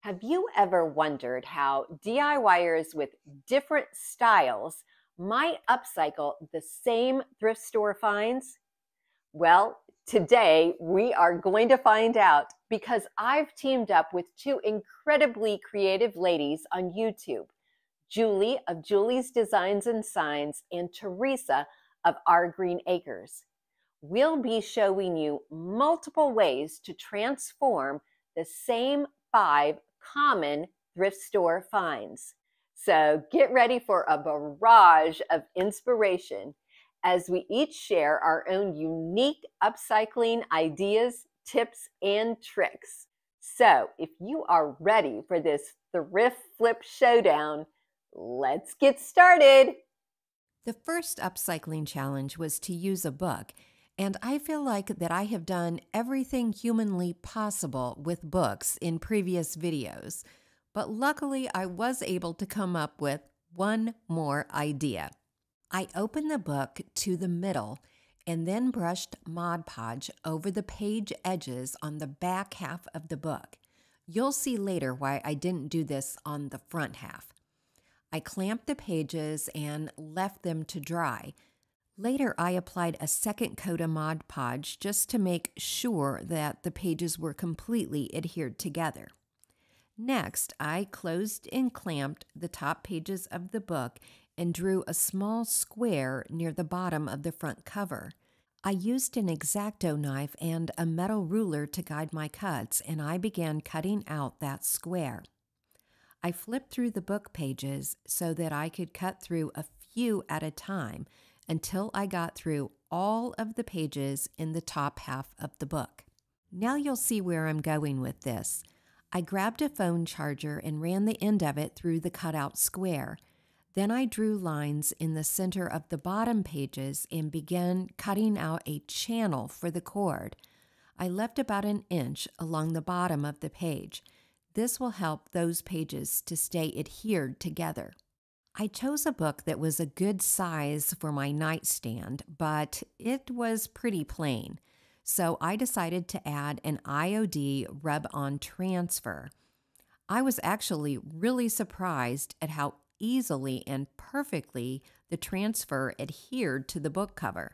Have you ever wondered how DIYers with different styles might upcycle the same thrift store finds? Well, today we are going to find out because I've teamed up with two incredibly creative ladies on YouTube, Julie of Julie's Designs and Signs and Teresa of Our Green Acres. We'll be showing you multiple ways to transform the same 5 common thrift store finds. So get ready for a barrage of inspiration as we each share our own unique upcycling ideas, tips, and tricks. So if you are ready for this thrift flip showdown, let's get started. The first upcycling challenge was to use a book, and I feel like that I have done everything humanly possible with books in previous videos, but luckily I was able to come up with one more idea. I opened the book to the middle and then brushed Mod Podge over the page edges on the back half of the book. You'll see later why I didn't do this on the front half. I clamped the pages and left them to dry. Later, I applied a second coat of Mod Podge just to make sure that the pages were completely adhered together. Next, I closed and clamped the top pages of the book and drew a small square near the bottom of the front cover. I used an X-Acto knife and a metal ruler to guide my cuts, and I began cutting out that square. I flipped through the book pages so that I could cut through a few at a time until I got through all of the pages in the top half of the book. Now you'll see where I'm going with this. I grabbed a phone charger and ran the end of it through the cutout square. Then I drew lines in the center of the bottom pages and began cutting out a channel for the cord. I left about an inch along the bottom of the page. This will help those pages to stay adhered together. I chose a book that was a good size for my nightstand, but it was pretty plain. So I decided to add an IOD rub-on transfer. I was actually really surprised at how easily and perfectly the transfer adhered to the book cover.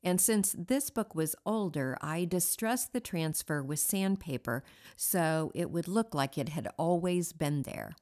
And since this book was older, I distressed the transfer with sandpaper so it would look like it had always been there.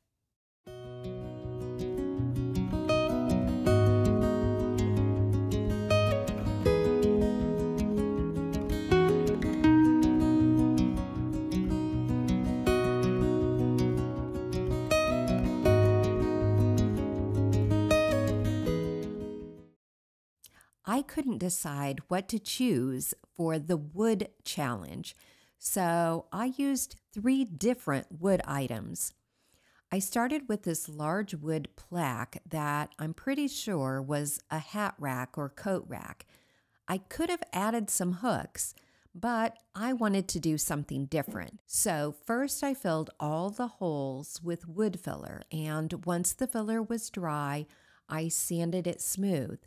I couldn't decide what to choose for the wood challenge, so I used 3 different wood items. I started with this large wood plaque that I'm pretty sure was a hat rack or coat rack. I could have added some hooks, but I wanted to do something different. So first I filled all the holes with wood filler, and once the filler was dry, I sanded it smooth.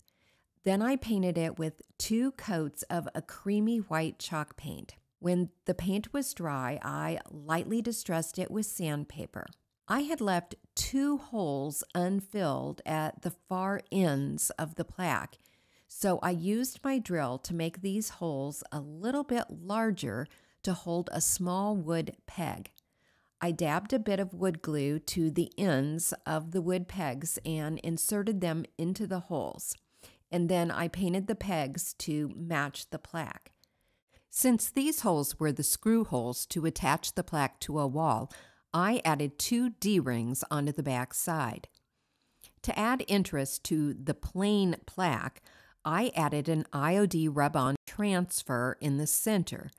Then I painted it with 2 coats of a creamy white chalk paint. When the paint was dry, I lightly distressed it with sandpaper. I had left 2 holes unfilled at the far ends of the plaque, so I used my drill to make these holes a little bit larger to hold a small wood peg. I dabbed a bit of wood glue to the ends of the wood pegs and inserted them into the holes. And then I painted the pegs to match the plaque. Since these holes were the screw holes to attach the plaque to a wall, I added 2 D-rings onto the back side. To add interest to the plain plaque, I added an IOD rub-on transfer in the center.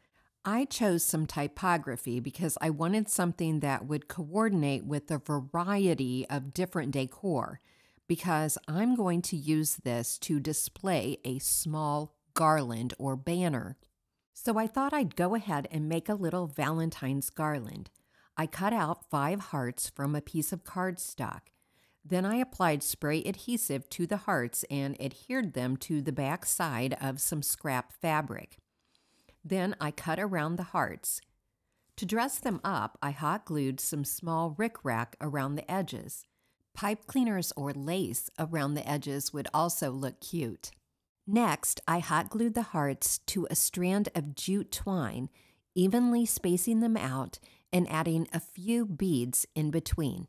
I chose some typography because I wanted something that would coordinate with a variety of different decor, because I'm going to use this to display a small garland or banner. So I thought I'd go ahead and make a little Valentine's garland. I cut out 5 hearts from a piece of cardstock. Then I applied spray adhesive to the hearts and adhered them to the back side of some scrap fabric. Then I cut around the hearts. To dress them up, I hot glued some small rickrack around the edges. Pipe cleaners or lace around the edges would also look cute. Next, I hot glued the hearts to a strand of jute twine, evenly spacing them out and adding a few beads in between.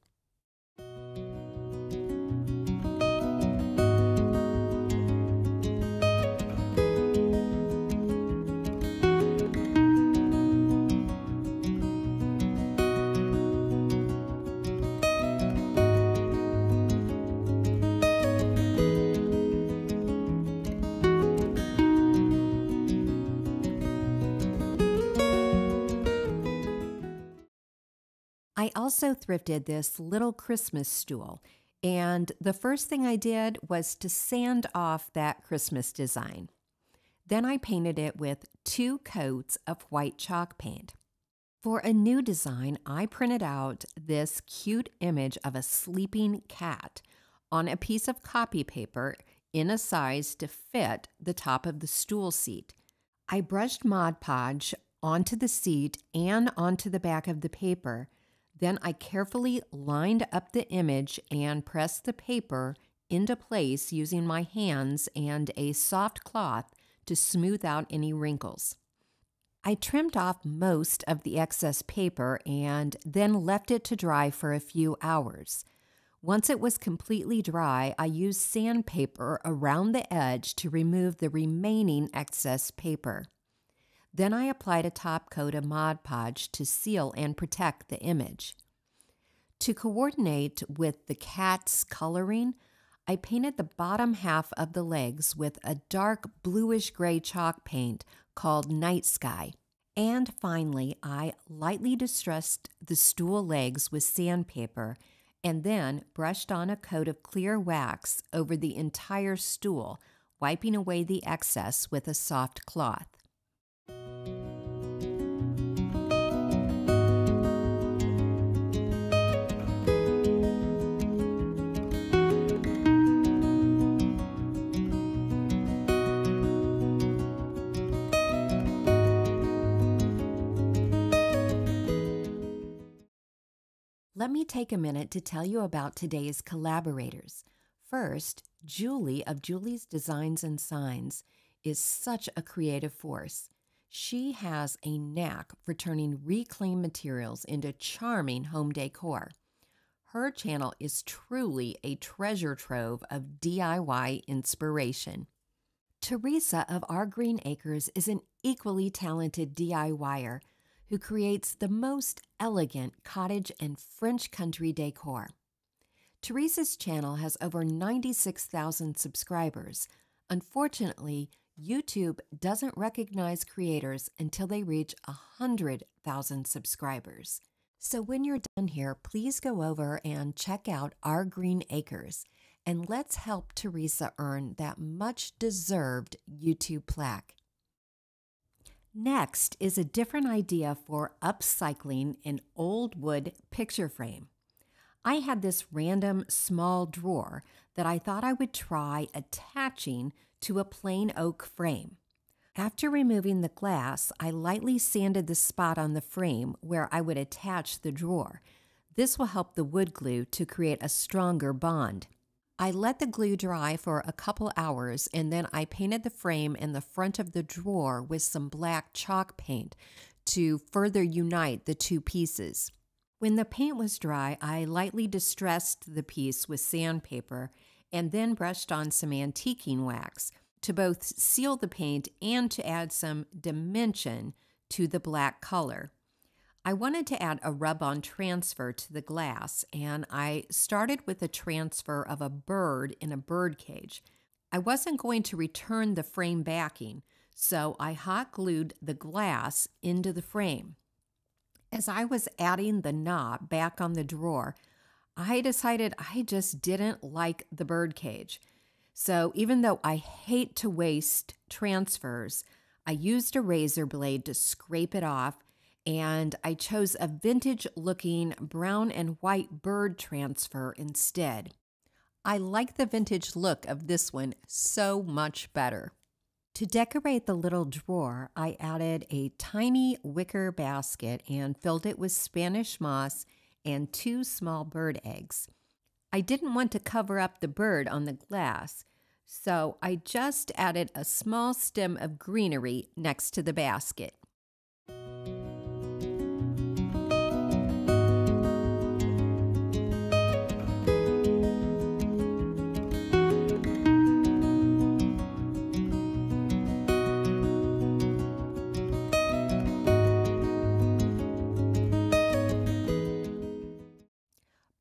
I also thrifted this little Christmas stool, and the first thing I did was to sand off that Christmas design. Then I painted it with 2 coats of white chalk paint. For a new design, I printed out this cute image of a sleeping cat on a piece of copy paper in a size to fit the top of the stool seat. I brushed Mod Podge onto the seat and onto the back of the paper. Then I carefully lined up the image and pressed the paper into place using my hands and a soft cloth to smooth out any wrinkles. I trimmed off most of the excess paper and then left it to dry for a few hours. Once it was completely dry, I used sandpaper around the edge to remove the remaining excess paper. Then I applied a top coat of Mod Podge to seal and protect the image. To coordinate with the cat's coloring, I painted the bottom half of the legs with a dark bluish-gray chalk paint called Night Sky. And finally, I lightly distressed the stool legs with sandpaper and then brushed on a coat of clear wax over the entire stool, wiping away the excess with a soft cloth. Let me take a minute to tell you about today's collaborators. First, Julie of Julie's Designs and Signs is such a creative force. She has a knack for turning reclaimed materials into charming home decor. Her channel is truly a treasure trove of DIY inspiration. Teresa of Our Green Acres is an equally talented DIYer who creates the most elegant cottage and French country decor. Teresa's channel has over 96,000 subscribers. Unfortunately, YouTube doesn't recognize creators until they reach 100,000 subscribers. So when you're done here, please go over and check out Our Green Acres, and let's help Teresa earn that much-deserved YouTube plaque. Next is a different idea for upcycling an old wood picture frame. I had this random small drawer that I thought I would try attaching to a plain oak frame. After removing the glass, I lightly sanded the spot on the frame where I would attach the drawer. This will help the wood glue to create a stronger bond. I let the glue dry for a couple hours and then I painted the frame and the front of the drawer with some black chalk paint to further unite the two pieces. When the paint was dry, I lightly distressed the piece with sandpaper and then brushed on some antiquing wax to both seal the paint and to add some dimension to the black color. I wanted to add a rub-on transfer to the glass, and I started with a transfer of a bird in a bird cage. I wasn't going to return the frame backing, so I hot glued the glass into the frame. As I was adding the knob back on the drawer, I decided I just didn't like the bird cage. So even though I hate to waste transfers, I used a razor blade to scrape it off, and I chose a vintage-looking brown and white bird transfer instead. I like the vintage look of this one so much better. To decorate the little drawer, I added a tiny wicker basket and filled it with Spanish moss and 2 small bird eggs. I didn't want to cover up the bird on the glass, so I just added a small stem of greenery next to the basket.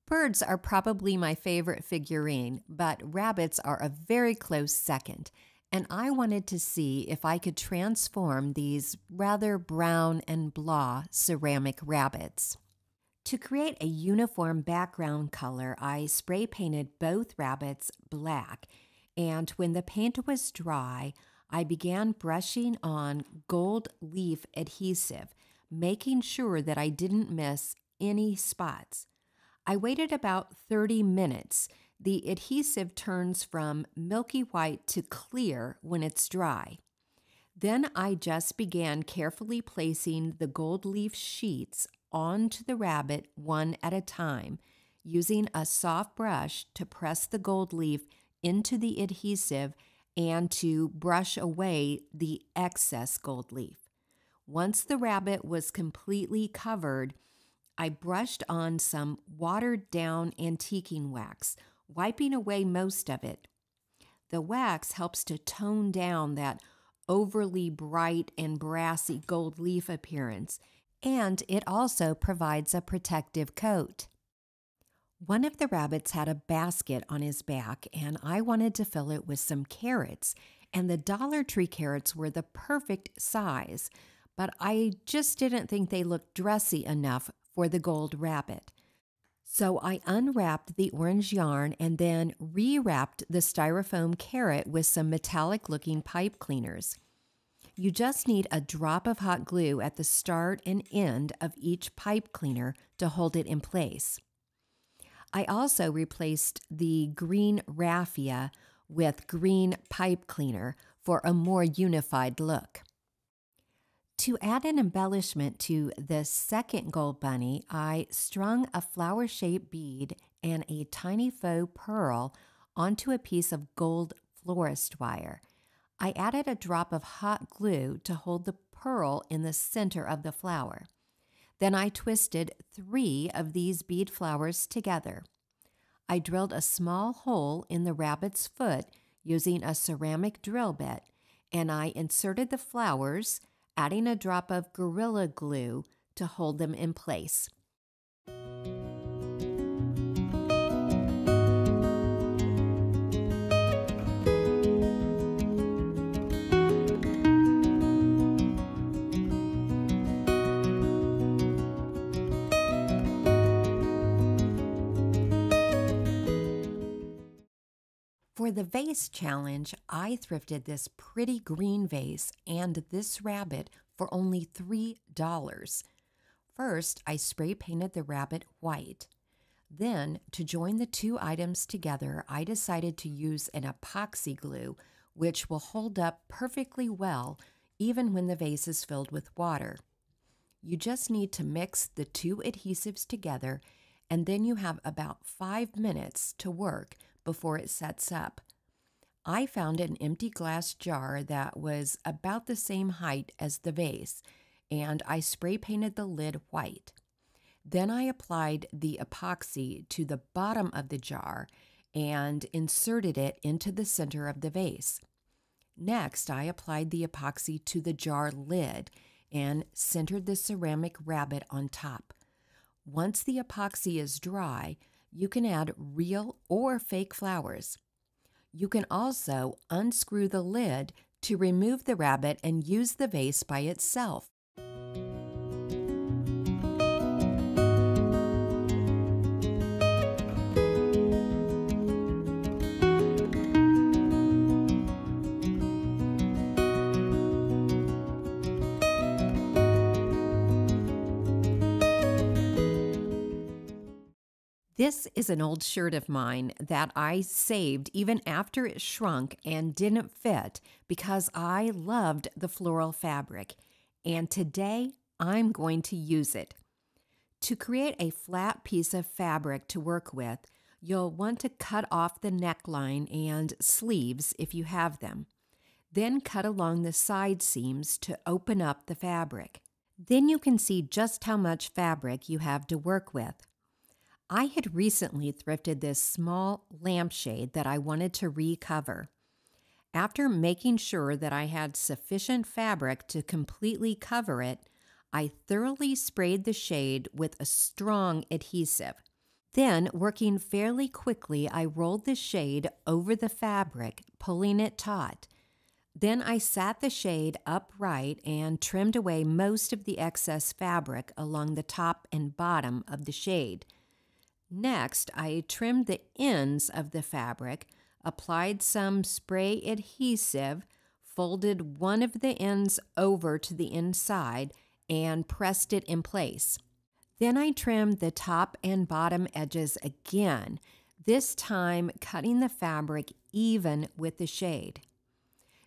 Birds are probably my favorite figurine, but rabbits are a very close second, and I wanted to see if I could transform these rather brown and blah ceramic rabbits. To create a uniform background color, I spray painted both rabbits black, and when the paint was dry, I began brushing on gold leaf adhesive, making sure that I didn't miss any spots. I waited about 30 minutes. The adhesive turns from milky white to clear when it's dry. Then I just began carefully placing the gold leaf sheets onto the rabbit one at a time, using a soft brush to press the gold leaf into the adhesive and to brush away the excess gold leaf. Once the rabbit was completely covered, I brushed on some watered-down antiquing wax, wiping away most of it. The wax helps to tone down that overly bright and brassy gold leaf appearance, and it also provides a protective coat. One of the rabbits had a basket on his back, and I wanted to fill it with some carrots, and the Dollar Tree carrots were the perfect size, but I just didn't think they looked dressy enough for the gold rabbit. So I unwrapped the orange yarn and then rewrapped the styrofoam carrot with some metallic-looking pipe cleaners. You just need a drop of hot glue at the start and end of each pipe cleaner to hold it in place. I also replaced the green raffia with green pipe cleaner for a more unified look. To add an embellishment to the second gold bunny, I strung a flower-shaped bead and a tiny faux pearl onto a piece of gold florist wire. I added a drop of hot glue to hold the pearl in the center of the flower. Then I twisted 3 of these bead flowers together. I drilled a small hole in the rabbit's foot using a ceramic drill bit, and I inserted the flowers, adding a drop of Gorilla Glue to hold them in place. For the vase challenge, I thrifted this pretty green vase and this rabbit for only $3. First, I spray painted the rabbit white. Then, to join the 2 items together, I decided to use an epoxy glue, which will hold up perfectly well even when the vase is filled with water. You just need to mix the 2 adhesives together, and then you have about 5 minutes to work before it sets up. I found an empty glass jar that was about the same height as the vase, and I spray painted the lid white. Then I applied the epoxy to the bottom of the jar and inserted it into the center of the vase. Next, I applied the epoxy to the jar lid and centered the ceramic rabbit on top. Once the epoxy is dry, you can add real or fake flowers. You can also unscrew the lid to remove the rabbit and use the vase by itself. This is an old shirt of mine that I saved even after it shrunk and didn't fit because I loved the floral fabric, and today I'm going to use it. To create a flat piece of fabric to work with, you'll want to cut off the neckline and sleeves if you have them. Then cut along the side seams to open up the fabric. Then you can see just how much fabric you have to work with. I had recently thrifted this small lampshade that I wanted to recover. After making sure that I had sufficient fabric to completely cover it, I thoroughly sprayed the shade with a strong adhesive. Then, working fairly quickly, I rolled the shade over the fabric, pulling it taut. Then I sat the shade upright and trimmed away most of the excess fabric along the top and bottom of the shade. Next, I trimmed the ends of the fabric, applied some spray adhesive, folded one of the ends over to the inside, and pressed it in place. Then I trimmed the top and bottom edges again, this time cutting the fabric even with the shade.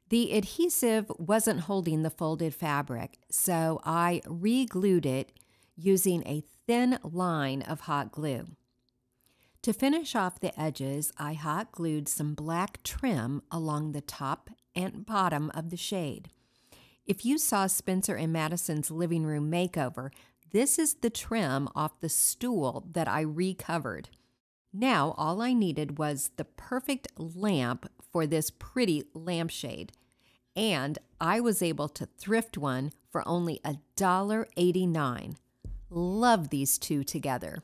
The adhesive wasn't holding the folded fabric, so I re-glued it using a thin line of hot glue. To finish off the edges, I hot glued some black trim along the top and bottom of the shade. If you saw Spencer and Madison's living room makeover, this is the trim off the stool that I recovered. Now all I needed was the perfect lamp for this pretty lampshade, and I was able to thrift one for only $1.89. Love these two together.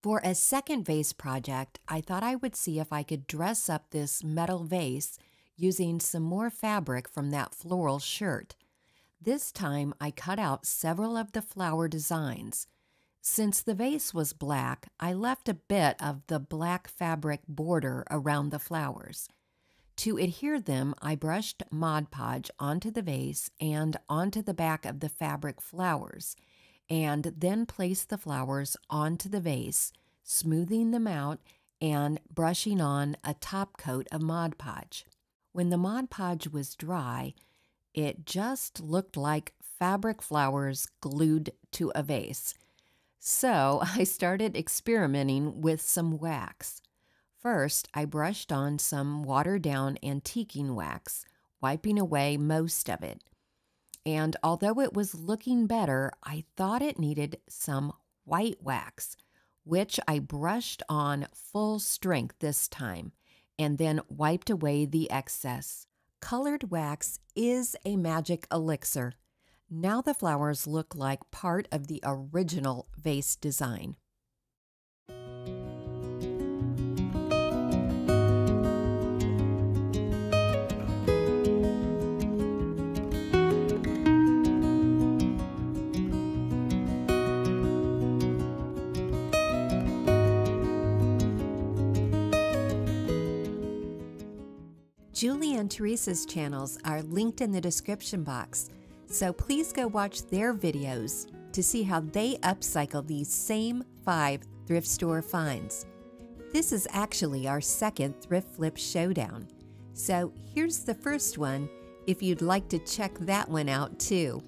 For a second vase project, I thought I would see if I could dress up this metal vase using some more fabric from that floral shirt. This time, I cut out several of the flower designs. Since the vase was black, I left a bit of the black fabric border around the flowers. To adhere them, I brushed Mod Podge onto the vase and onto the back of the fabric flowers, and then placed the flowers onto the vase, smoothing them out and brushing on a top coat of Mod Podge. When the Mod Podge was dry, it just looked like fabric flowers glued to a vase. So I started experimenting with some wax. First, I brushed on some watered-down antiquing wax, wiping away most of it. And although it was looking better, I thought it needed some white wax, which I brushed on full strength this time, and then wiped away the excess. Colored wax is a magic elixir. Now the flowers look like part of the original vase design. Julie and Teresa's channels are linked in the description box, so please go watch their videos to see how they upcycle these same 5 thrift store finds. This is actually our second Thrift Flip Showdown, so here's the first one if you'd like to check that one out too.